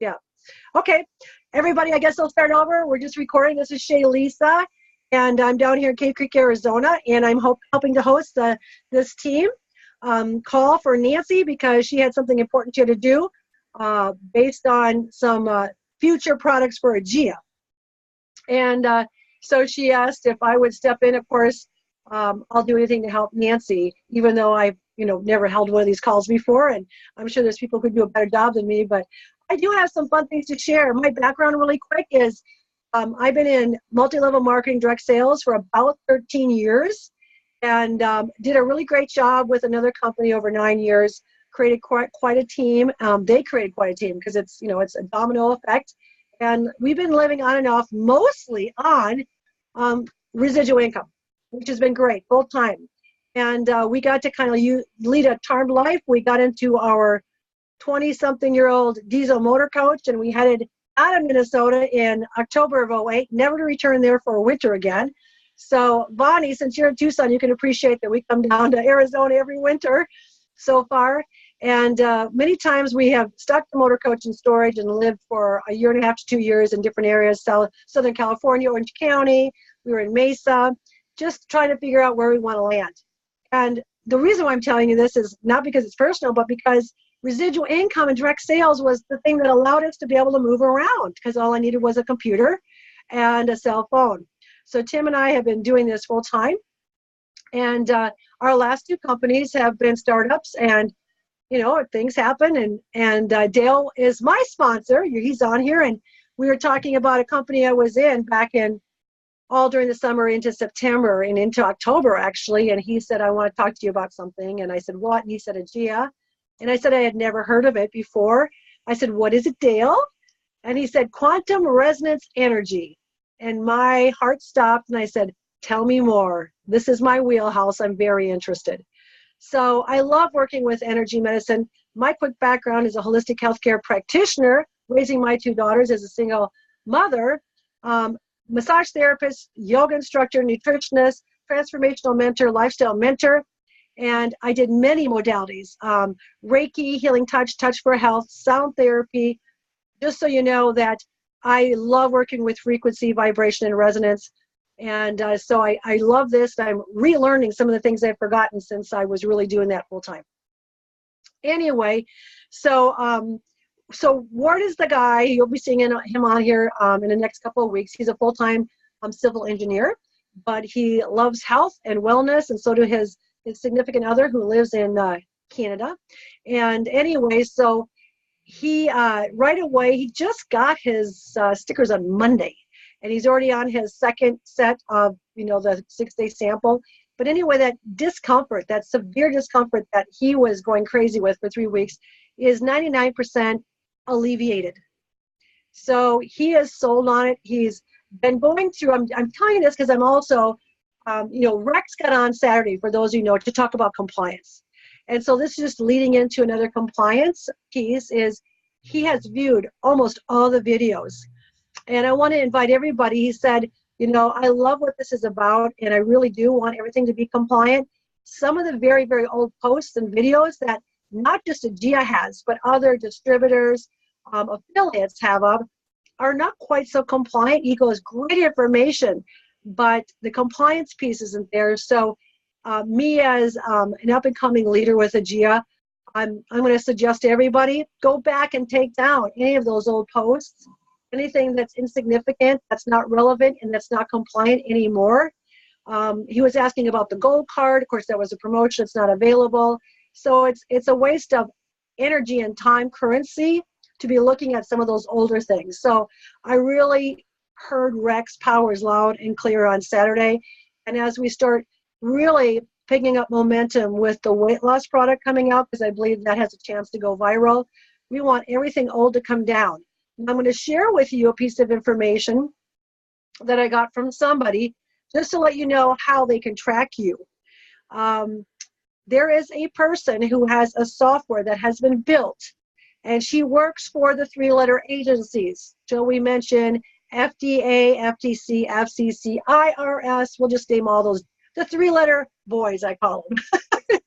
Yeah. Okay. Everybody, I guess I'll start over. We're just recording. This is Chelisa, and I'm down here in Cave Creek, Arizona, and I'm helping to host this team call for Nancy because she had something important she had to do based on some future products for Aegea. And so she asked if I would step in. Of course, I'll do anything to help Nancy, even though I've never held one of these calls before, and I'm sure there's people who do a better job than me. But I do have some fun things to share. My background, really quick, is I've been in multi-level marketing, direct sales for about 13 years, and did a really great job with another company over 9 years. Created quite a team. They created quite a team because it's a domino effect. And we've been living on and off mostly on residual income, which has been great, full time. And we got to kind of lead a charmed life. We got into our 20-something-year-old diesel motor coach, and we headed out of Minnesota in October of '08, never to return there for a winter again. So, Bonnie, since you're in Tucson, you can appreciate that we come down to Arizona every winter so far. And many times we have stuck the motor coach in storage and lived for a year and a half to 2 years in different areas, Southern California, Orange County. We were in Mesa, just trying to figure out where we want to land. And the reason why I'm telling you this is not because it's personal, but because residual income and direct sales was the thing that allowed us to be able to move around, because all I needed was a computer and a cell phone. So Tim and I have been doing this full time. And our last two companies have been startups, and things happen, and Dale is my sponsor. He's on here, and we were talking about a company I was in back in all during the summer into September and into October, actually, and he said, I want to talk to you about something. And I said, what? And he said, Aegea. And I said, I had never heard of it before. I said, what is it, Dale? And he said, quantum resonance energy. And my heart stopped, and I said, tell me more. This is my wheelhouse. I'm very interested. So I love working with energy medicine. My quick background is a holistic healthcare practitioner, raising my two daughters as a single mother, massage therapist, yoga instructor, nutritionist, transformational mentor, lifestyle mentor. And I did many modalities, Reiki, healing touch, touch for health, sound therapy. Just so you know that I love working with frequency, vibration, and resonance. And so I love this. I'm relearning some of the things I've forgotten since I was really doing that full time. Anyway, so Ward is the guy. You'll be seeing him on here in the next couple of weeks. He's a full-time civil engineer, but he loves health and wellness, and so do his significant other who lives in Canada. And anyway, so he right away, he just got his stickers on Monday. And he's already on his second set of, the 6-day sample. But anyway, that discomfort, that severe discomfort that he was going crazy with for 3 weeks is 99% alleviated. So he is sold on it. He's been going through, I'm telling you this because I'm also, Rex got on Saturday, for those of you know, to talk about compliance. And so this is just leading into another compliance piece, is he has viewed almost all the videos. And I want to invite everybody. He said, I love what this is about, and I really do want everything to be compliant. Some of the very, very old posts and videos that not just Aegea has, but other distributors, affiliates have are not quite so compliant. He goes, great information, but the compliance piece isn't there. So me as an up-and-coming leader with Aegea, I'm going to suggest to everybody, go back and take down any of those old posts. Anything that's insignificant, that's not relevant, and that's not compliant anymore. He was asking about the gold card. Of course, that was a promotion. It's not available. So it's a waste of energy and time currency to be looking at some of those older things. So I really heard Rex powers loud and clear on Saturday. And as we start really picking up momentum with the weight loss product coming out, because I believe that has a chance to go viral, we want everything old to come down. I'm going to share with you a piece of information that I got from somebody just to let you know how they can track you. There is a person who has a software that has been built, and she works for the 3-letter agencies. So we mentioned FDA, FTC, FCC, IRS. We'll just name all those, the 3-letter boys, I call them.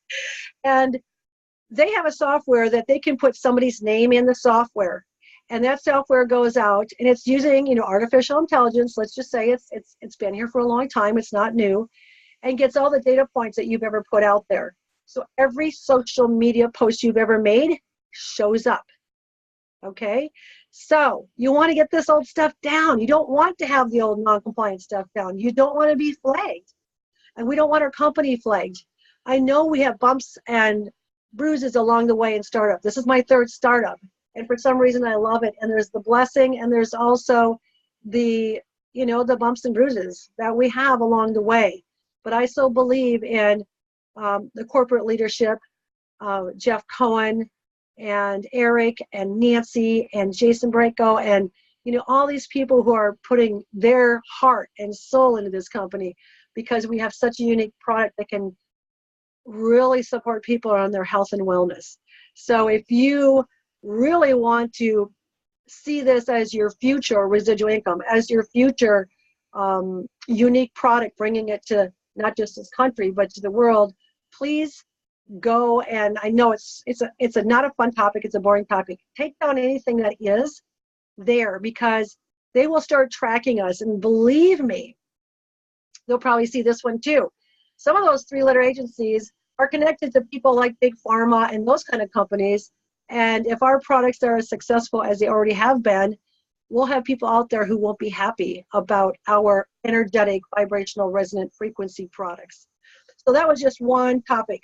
And they have a software that they can put somebody's name in the software. And that software goes out, and it's using, artificial intelligence. Let's just say it's been here for a long time. It's not new, and gets all the data points that you've ever put out there. So every social media post you've ever made shows up. Okay, so you want to get this old stuff down. You don't want to have the old non-compliant stuff down. You don't want to be flagged, and we don't want our company flagged. I know we have bumps and bruises along the way in startup. This is my third startup, and for some reason I love it. And there's the blessing, and there's also the the bumps and bruises that we have along the way. But I so believe in the corporate leadership, Jeff Cohen and Eric and Nancy and Jason Branco, and all these people who are putting their heart and soul into this company, because we have such a unique product that can really support people on their health and wellness. So if you really want to see this as your future residual income, as your future unique product, bringing it to not just this country but to the world, please go. And I know it's not a fun topic, it's a boring topic. Take down anything that is there, because they will start tracking us, and believe me, they'll probably see this one too. Some of those 3-letter agencies are connected to people like Big Pharma and those kind of companies, and if our products are as successful as they already have been, we'll have people out there who won't be happy about our energetic vibrational resonant frequency products. So that was just one topic.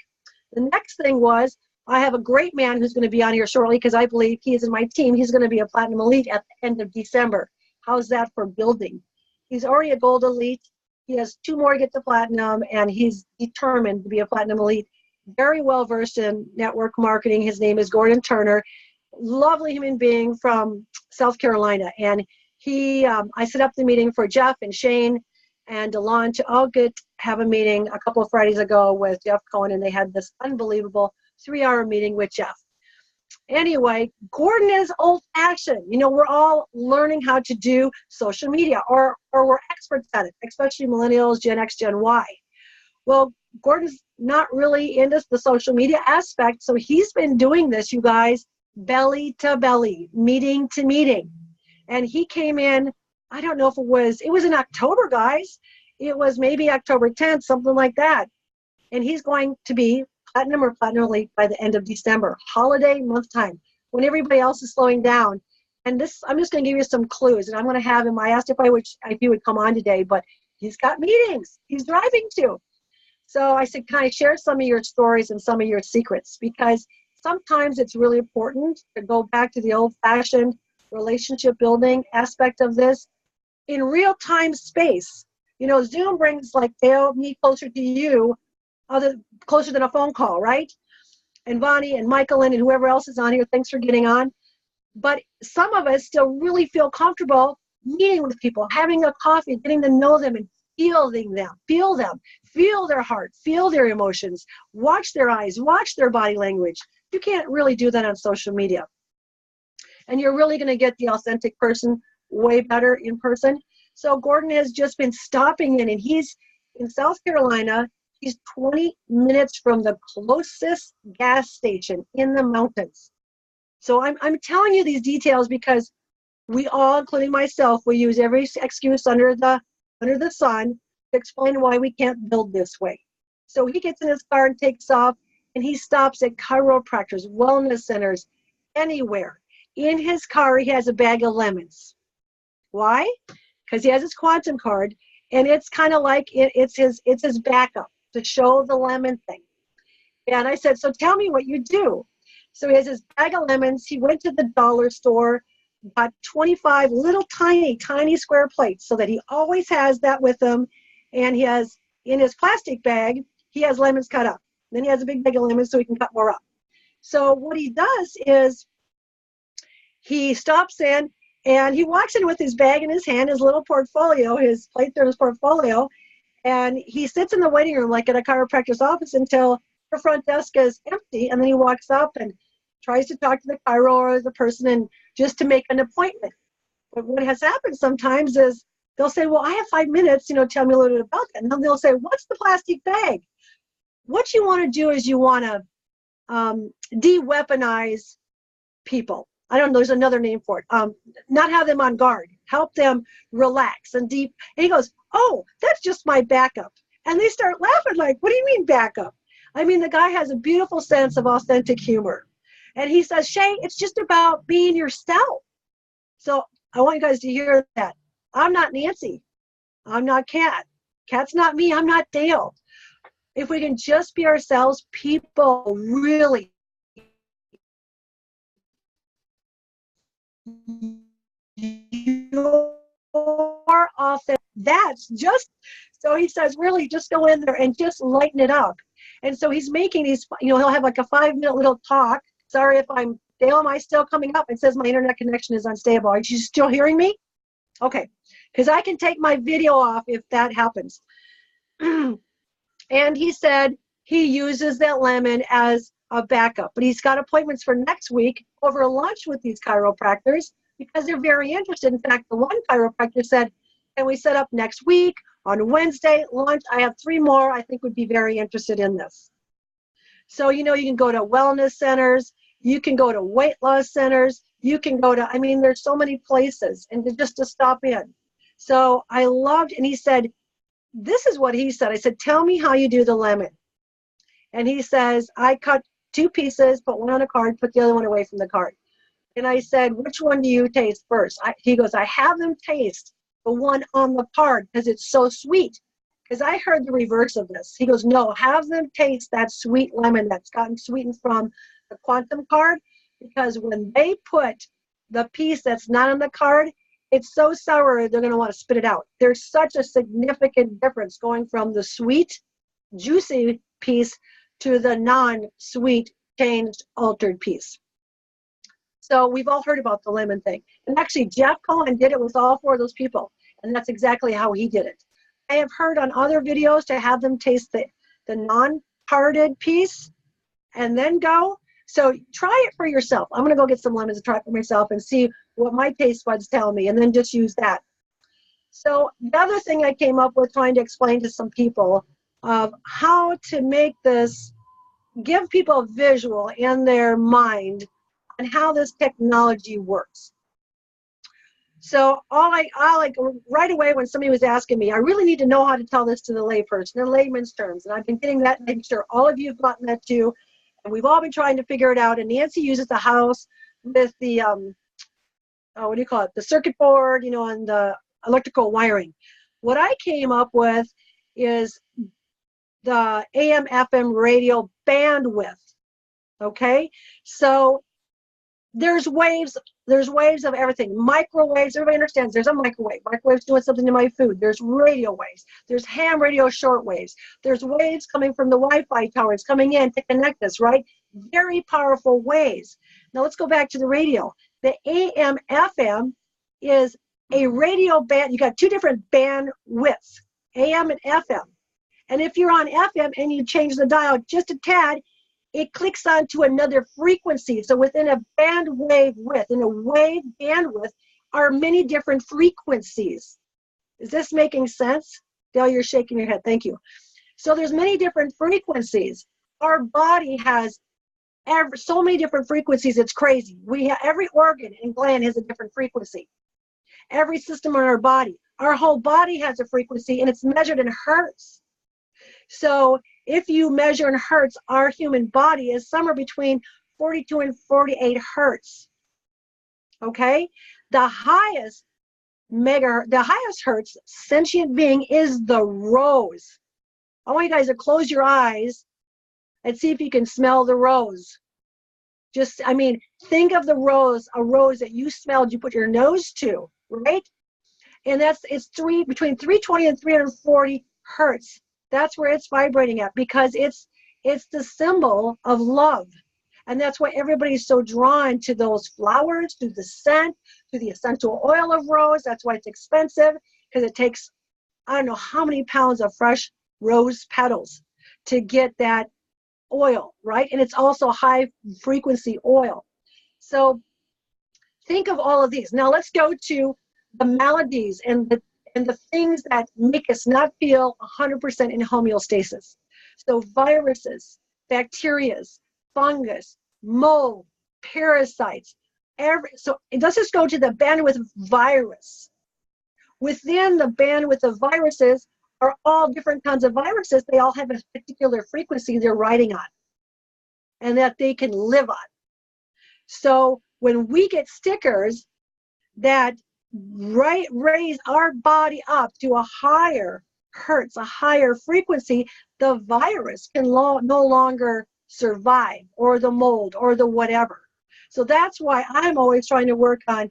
The next thing was, I have a great man who's going to be on here shortly, because I believe he is in my team. He's going to be a Platinum Elite at the end of December. How's that for building? He's already a Gold Elite. He has 2 more to get to Platinum, and he's determined to be a Platinum Elite. Very well versed in network marketing. His name is Gordon Turner. Lovely human being from South Carolina. And I set up the meeting for Jeff and Shane and Delon to all have a meeting a couple of Fridays ago with Jeff Cohen, and they had this unbelievable 3-hour meeting with Jeff. Anyway, Gordon is old-fashioned. We're all learning how to do social media, or we're experts at it, especially millennials, Gen X, Gen Y. Well, Gordon's not really into the social media aspect, so he's been doing this, you guys, belly to belly, meeting to meeting. And he came in, I don't know if it was in October, guys. It was maybe October 10th, something like that. And he's going to be Platinum or Platinum Elite by the end of December, holiday month time, when everybody else is slowing down. And this, I'm just going to give you some clues, and I'm going to have him. I asked if he would come on today, but he's got meetings he's driving to. So I said, can I share some of your stories and some of your secrets? Because sometimes it's really important to go back to the old-fashioned relationship building aspect of this in real-time space. Zoom brings me closer to you, closer than a phone call, right? And Bonnie and Michael and whoever else is on here, thanks for getting on. But some of us still really feel comfortable meeting with people, having a coffee, getting to know them and feeling them, feel their heart, feel their emotions, watch their eyes, watch their body language. You can't really do that on social media. And you're really going to get the authentic person way better in person. So Gordon has just been stopping in, and he's in South Carolina. He's 20 minutes from the closest gas station in the mountains. So I'm telling you these details because we all, including myself, we use every excuse under the sun to explain why we can't build this way. So he gets in his car and takes off, and he stops at chiropractors, wellness centers, anywhere. In his car, he has a bag of lemons. Why? Because he has his quantum card, and it's kind of like it's his backup to show the lemon thing. And I said, so tell me what you do. So he has his bag of lemons. He went to the dollar store, bought 25 little tiny square plates so that he always has that with him. And he has, in his plastic bag, he has lemons cut up. Then he has a big bag of lemons so he can cut more up. So what he does is he stops in and he walks in with his bag in his hand, his little portfolio, his plate there, his portfolio, and he sits in the waiting room like at a chiropractor's office until the front desk is empty, and then he walks up and tries to talk to the chiro or the person and just to make an appointment. But what has happened sometimes is they'll say, well, I have 5 minutes, tell me a little bit about that. And then they'll say, what's the plastic bag? What you want to do is you want to de-weaponize people. I don't know, there's another name for it. Not have them on guard, help them relax and deep. And he goes, oh, that's just my backup. And they start laughing like, what do you mean backup? I mean, the guy has a beautiful sense of authentic humor. And he says, Shay, it's just about being yourself. So I want you guys to hear that. I'm not Nancy. I'm not Kat. Kat's not me. I'm not Dale. If we can just be ourselves, people really your authentic. That's just, so he says, really just go in there and just lighten it up. And so he's making these, he'll have like a 5-minute little talk. Sorry if I'm, Dale, am I still coming up? It says my internet connection is unstable. Are you still hearing me? Okay, because I can take my video off if that happens. And he said he uses that lemon as a backup, but he's got appointments for next week over lunch with these chiropractors because they're very interested. In fact, the one chiropractor said, can we set up next week on Wednesday lunch? I have 3 more I think would be very interested in this. So, you can go to wellness centers, you can go to weight loss centers, you can go to, there's so many places, and just to stop in. So I loved, and he said, this is what he said. I said, tell me how you do the lemon. And he says, I cut 2 pieces, put one on a card, put the other one away from the card. And I said, which one do you taste first? He goes, I have them taste the one on the card because it's so sweet. Because I heard the reverse of this. He goes, no, have them taste that sweet lemon that's gotten sweetened from the quantum card. Because when they put the piece that's not on the card, it's so sour, they're going to want to spit it out. There's such a significant difference going from the sweet, juicy piece to the non-sweet, changed, altered piece. So we've all heard about the lemon thing. And actually, Jeff Cohen did it with all 4 of those people. And that's exactly how he did it. I have heard on other videos to have them taste the non-carded piece and then go. So try it for yourself. I'm going to go get some lemons and try it for myself and see what my taste buds tell me, and then just use that. So the other thing I came up with trying to explain to some people of how to make this, give people a visual in their mind on how this technology works. So I like right away when somebody was asking me, I really need to know how to tell this to the layperson in layman's terms. And I've been getting that, and I'm sure all of you have gotten that too. And we've all been trying to figure it out. And Nancy uses the house with the, what do you call it? The circuit board, and the electrical wiring. What I came up with is the AM, FM radio bandwidth. Okay. So there's waves of everything. Microwaves, everybody understands there's a microwave. Microwave's doing something to my food. There's radio waves. There's ham radio short waves. There's waves coming from the Wi-Fi towers coming in to connect us, right? Very powerful waves. Now let's go back to the radio. The AM, FM is a radio band. You got 2 different bandwidths, AM and FM. And if you're on FM and you change the dial just a tad, it clicks onto another frequency. So within a bandwidth, in a wave bandwidth, are many different frequencies. Is this making sense? Dale, you're shaking your head. Thank you. So there's many different frequencies. Our body has so many different frequencies. It's crazy. Every organ and gland has a different frequency. Every system in our body. Our whole body has a frequency, and it's measured in hertz. So if you measure in hertz, our human body is somewhere between 42 and 48 hertz. Okay? The highest hertz sentient being is the rose. I want you guys to close your eyes and see if you can smell the rose. Think of a rose that you smelled, you put your nose to, right? And it's between 320 and 340 hertz. That's where it's vibrating at, because it's the symbol of love. And that's why everybody's so drawn to those flowers, to the scent, to the essential oil of rose. That's why it's expensive, because it takes, I don't know how many pounds of fresh rose petals to get that oil, right? And it's also high frequency oil. So think of all of these. Now let's go to the maladies and the things that make us not feel 100% in homeostasis. So viruses, bacteria, fungus, mold, parasites, So let's just go to the bandwidth virus. Within the bandwidth of viruses are all different kinds of viruses. They all have a particular frequency they're riding on and that they can live on. So when we get stickers that raise our body up to a higher hertz, a higher frequency, the virus can no longer survive, or the mold, or the whatever. So that's why I'm always trying to work on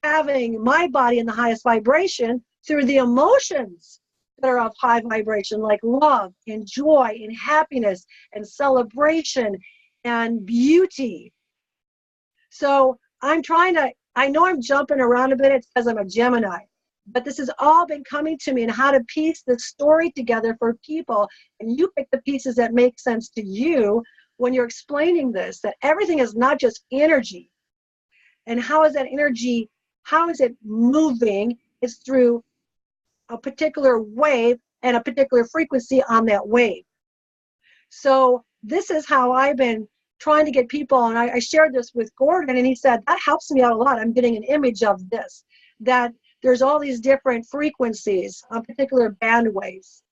having my body in the highest vibration through the emotions that are of high vibration, like love and joy and happiness and celebration and beauty. So I'm trying to, I know I'm jumping around a bit, it's because I'm a Gemini, but this has all been coming to me, and how to piece the story together for people. And you pick the pieces that make sense to you when you're explaining this, that everything is not just energy. And how is that energy, how is it moving? It's through a particular wave and a particular frequency on that wave. So this is how I've been trying to get people, and I shared this with Gordon, and he said, that helps me out a lot. I'm getting an image of this, that there's all these different frequencies on particular band waves.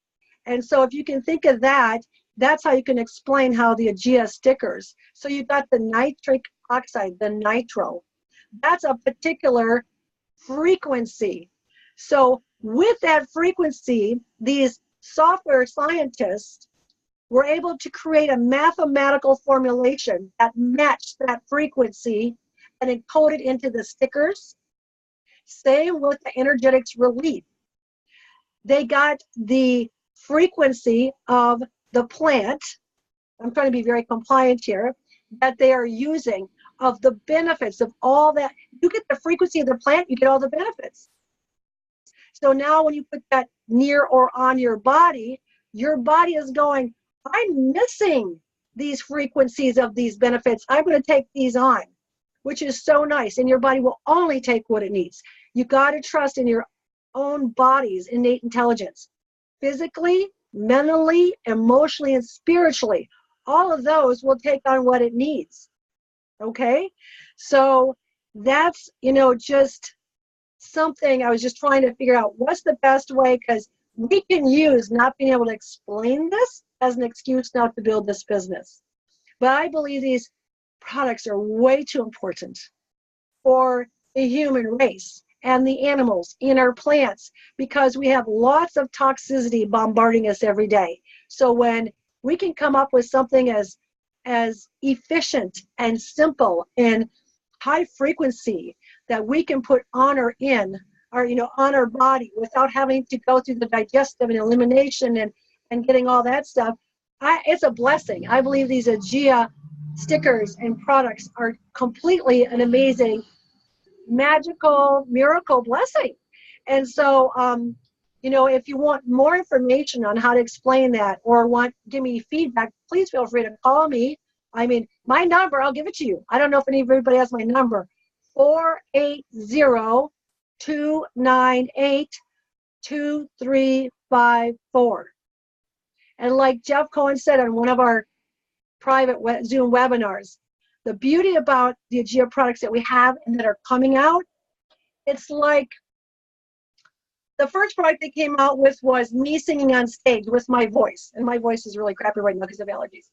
And so if you can think of that, that's how you can explain how the AGEA stickers. So you've got the nitric oxide, the nitro. That's a particular frequency. So with that frequency, these software scientists were able to create a mathematical formulation that matched that frequency and encode it into the stickers. Same with the energetics relief. They got the frequency of the plant, I'm trying to be very compliant here, that they are using, of the benefits of all that. You get the frequency of the plant, you get all the benefits. So now when you put that near or on your body is going, I'm missing these frequencies of these benefits. I'm going to take these on, which is so nice. And your body will only take what it needs. You got to trust in your own body's innate intelligence. Physically, mentally, emotionally, and spiritually. All of those will take on what it needs. Okay? So that's, just something I was just trying to figure out what's the best way, because we can use not being able to explain this as an excuse not to build this business. But I believe these products are way too important for the human race and the animals in our plants, because we have lots of toxicity bombarding us every day. So when we can come up with something as efficient and simple and high frequency that we can put on or in our, on our body without having to go through the digestive and elimination and getting all that stuff, it's a blessing. I believe these AGEA stickers and products are completely an amazing, magical, miracle blessing. And so, if you want more information on how to explain that, or give me feedback, please feel free to call me. I mean, my number, I'll give it to you. I don't know if everybody has my number, 480-298-2354. And like Jeff Cohen said on one of our private Zoom webinars, the beauty about the AGEA products that we have and that are coming out, it's like the first product they came out with was me singing on stage with my voice. And my voice is really crappy right now because of allergies.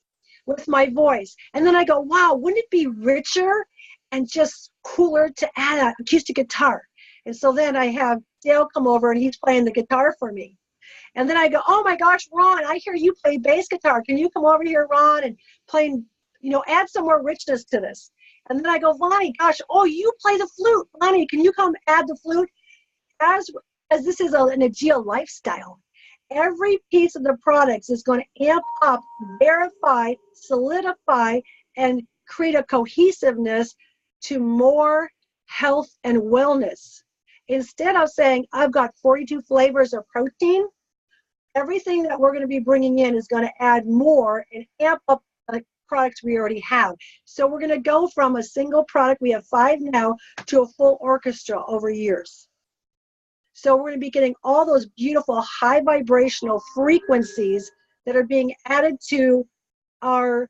With my voice. And then I go, wow, wouldn't it be richer and just cooler to add an acoustic guitar? And so then I have Dale come over and he's playing the guitar for me. And then I go, oh my gosh, Ron, I hear you play bass guitar. Can you come over here, Ron, and playing, add some more richness to this? And then I go, Lonnie, gosh, oh, you play the flute. Lonnie, can you come add the flute? As this is an AGEA lifestyle, every piece of the products is going to amp up, verify, solidify, and create a cohesiveness to more health and wellness. Instead of saying, I've got 42 flavors of protein, everything that we're going to be bringing in is going to add more and amp up the products we already have. So we're going to go from a single product, we have 5 now, to a full orchestra over years. So we're going to be getting all those beautiful high vibrational frequencies that are being added to our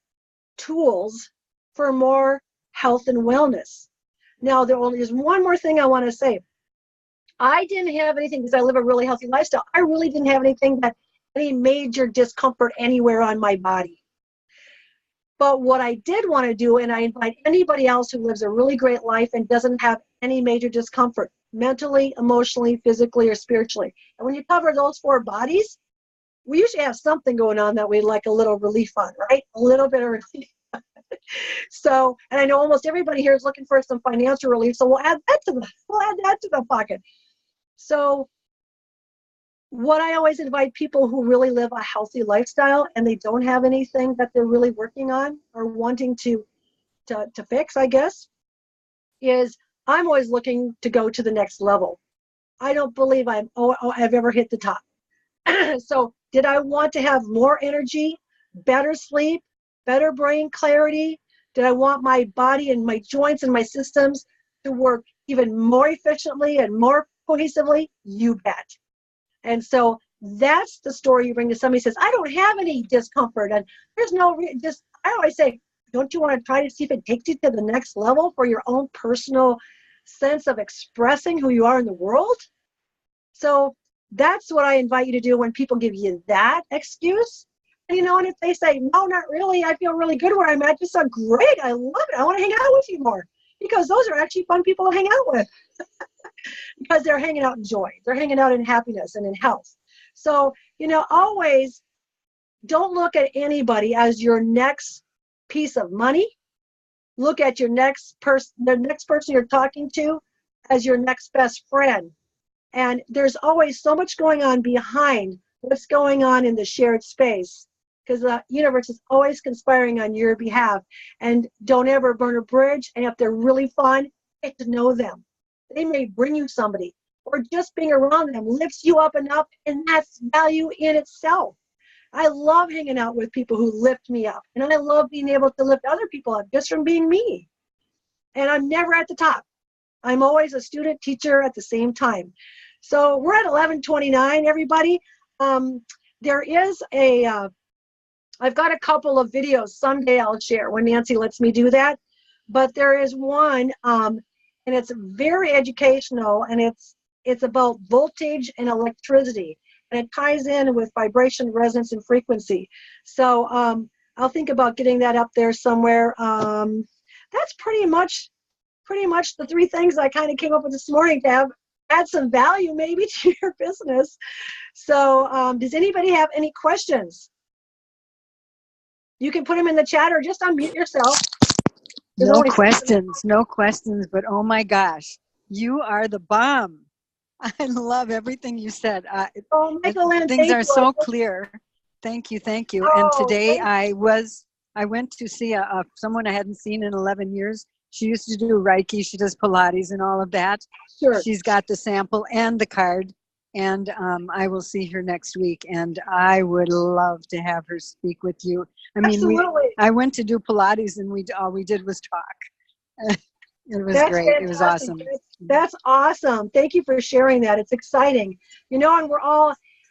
tools for more health and wellness. Now, there's one more thing I want to say. I didn't have anything because I live a really healthy lifestyle. I really didn't have anything that any major discomfort anywhere on my body. But what I did want to do, and I invite anybody else who lives a really great life and doesn't have any major discomfort, mentally, emotionally, physically, or spiritually. And when you cover those 4 bodies, we usually have something going on that we like a little relief on, right? A little bit of relief. So, and I know almost everybody here is looking for some financial relief, so we'll add that to the pocket. So what I always invite people who really live a healthy lifestyle and they don't have anything that they're really working on or wanting to fix, I guess, is I'm always looking to go to the next level. I don't believe I've ever hit the top. So did I want to have more energy, better sleep, better brain clarity? Did I want my body and my joints and my systems to work even more efficiently and more cohesively? You bet. And so that's the story you bring to somebody who says, I don't have any discomfort. And there's no, just, I always say, don't you want to try to see if it takes you to the next level for your own personal sense of expressing who you are in the world? So that's what I invite you to do when people give you that excuse. And, and if they say, no, not really, I feel really good where I'm at, just so great, I love it, I want to hang out with you more. Because those are actually fun people to hang out with. Because they're hanging out in joy. They're hanging out in happiness and in health. So, always don't look at anybody as your next piece of money. Look at your next person, the next person you're talking to as your next best friend. And there's always so much going on behind what's going on in the shared space, because the universe is always conspiring on your behalf. And don't ever burn a bridge. And if they're really fun, get to know them. They may bring you somebody, or just being around them lifts you up enough, and that's value in itself. I love hanging out with people who lift me up, and I love being able to lift other people up just from being me. And I'm never at the top. I'm always a student teacher at the same time. So we're at 11:29, everybody. There is I've got a couple of videos someday I'll share when Nancy lets me do that. But there is one, and it's very educational, and it's about voltage and electricity, and it ties in with vibration, resonance, and frequency. So I'll think about getting that up there somewhere. That's pretty much the 3 things I kind of came up with this morning to add some value maybe to your business. So does anybody have any questions? You can put them in the chat or just unmute yourself. No questions, but oh my gosh, you are the bomb. I love everything you said. Michael, things are so clear. Thank you. Oh, and today I went to see someone I hadn't seen in 11 years. She used to do Reiki. She does Pilates and all of that. Sure. She's got the sample and the card. And I will see her next week. And I would love to have her speak with you. I mean, I went to do Pilates, and all we did was talk. It was great. Fantastic. It was awesome. That's awesome. Thank you for sharing that. It's exciting. And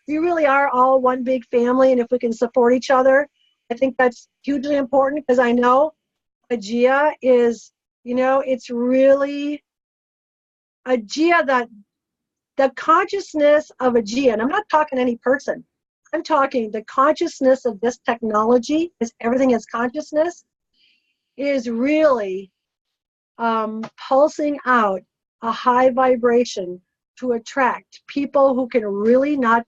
we really are all one big family. And if we can support each other, I think that's hugely important, because I know AGEA is, it's really AGEA, that the consciousness of AGEA, and I'm not talking any person, I'm talking the consciousness of this technology, is everything is consciousness, is really pulsing out a high vibration to attract people who can really not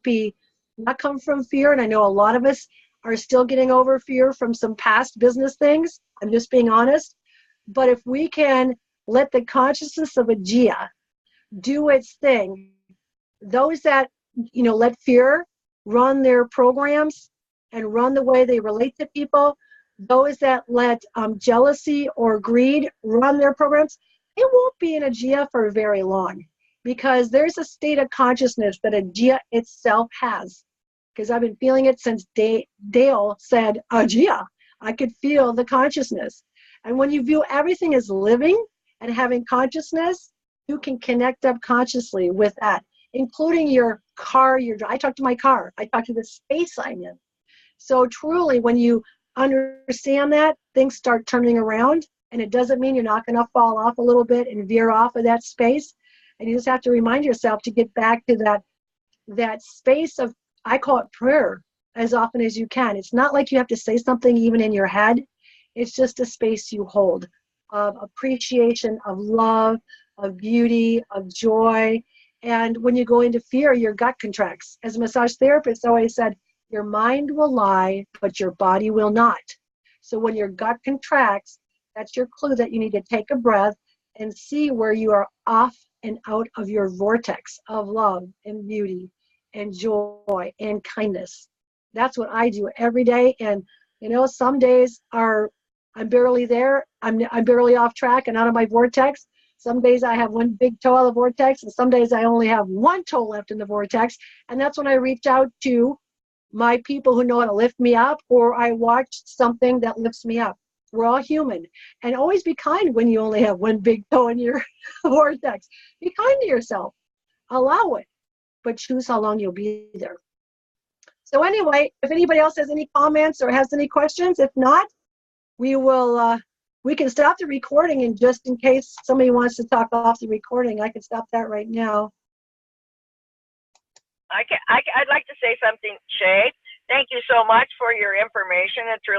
come from fear. And I know a lot of us are still getting over fear from some past business things. I'm just being honest. But if we can let the consciousness of AGEA do its thing, those that let fear run their programs and run the way they relate to people, those that let jealousy or greed run their programs, it won't be in AGEA for very long, because there's a state of consciousness that AGEA itself has. Because I've been feeling it since Dale said AGEA. I could feel the consciousness. And when you view everything as living and having consciousness, you can connect up consciously with that, including your car. I talk to my car. I talk to the space I'm in. So truly, when you understand that, things start turning around. And it doesn't mean you're not going to fall off a little bit and veer off of that space. And you just have to remind yourself to get back to that space of, I call it prayer, as often as you can. It's not like you have to say something even in your head. It's just a space you hold of appreciation, of love, of beauty, of joy. And when you go into fear, your gut contracts. As a massage therapist always said, your mind will lie, but your body will not. So when your gut contracts, that's your clue that you need to take a breath and see where you are off and out of your vortex of love and beauty and joy and kindness. That's what I do every day. And some days I'm barely there. I'm barely off track and out of my vortex. Some days I have one big toe out of the vortex, and some days I only have one toe left in the vortex. And that's when I reach out to my people who know how to lift me up, or I watch something that lifts me up. We're all human. And always be kind when you only have one big toe in your vortex. Be kind to yourself. Allow it, but choose how long you'll be there. So anyway, if anybody else has any comments or has any questions, if not, we can stop the recording, and just in case somebody wants to talk off the recording, I can stop that right now. I'd like to say something, Shay. Thank you so much for your information. It's really